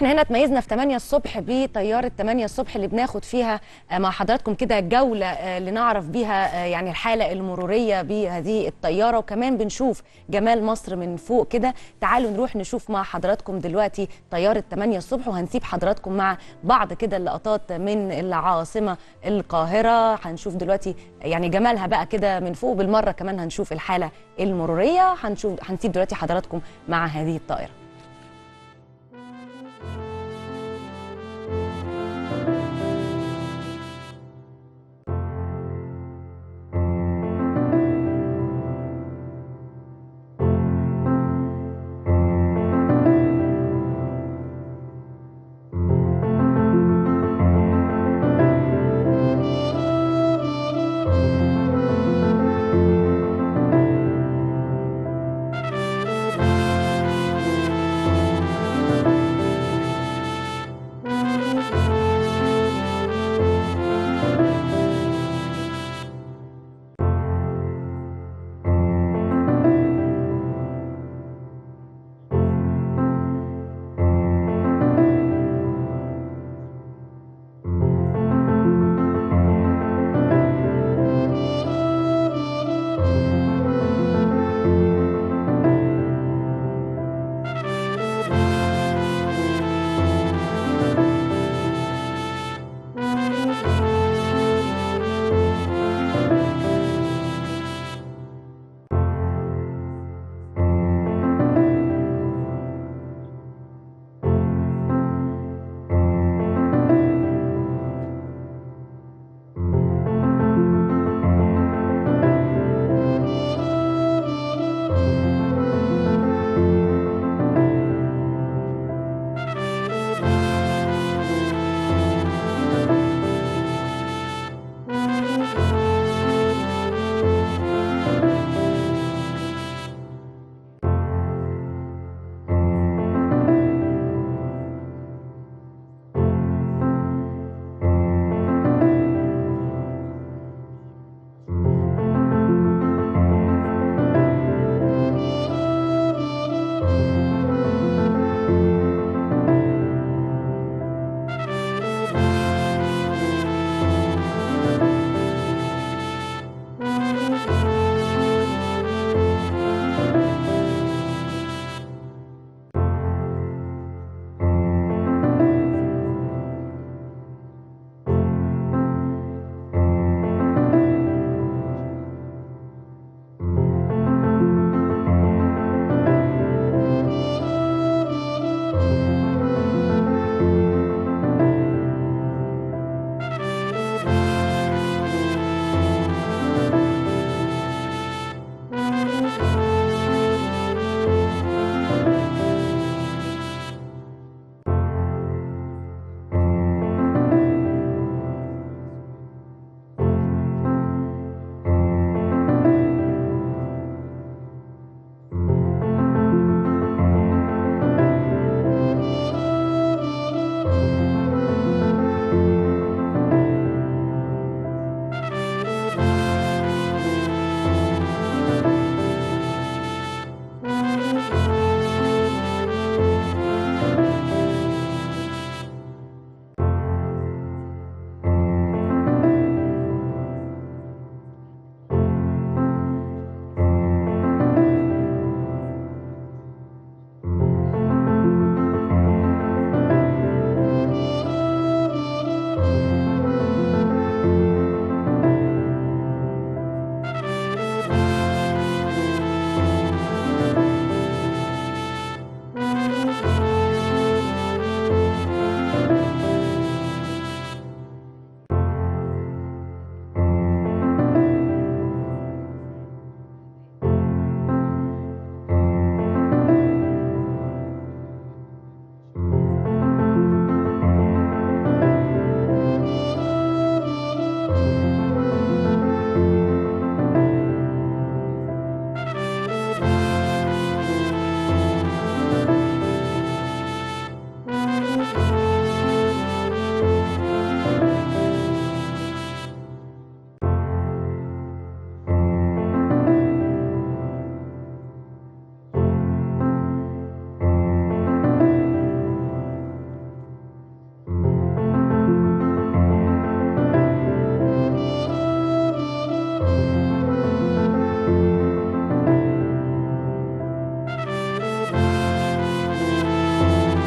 احنا هنا اتميزنا في 8 الصبح بطيارة 8 الصبح اللي بناخد فيها مع حضراتكم كده جولة لنعرف بيها يعني الحالة المرورية بهذه الطيارة، وكمان بنشوف جمال مصر من فوق كده. تعالوا نروح نشوف مع حضراتكم دلوقتي طيارة 8 الصبح، وهنسيب حضراتكم مع بعض كده اللقطات من العاصمة القاهرة. هنشوف دلوقتي يعني جمالها بقى كده من فوق، بالمرة كمان هنشوف الحالة المرورية. هنسيب دلوقتي حضراتكم مع هذه الطائرة.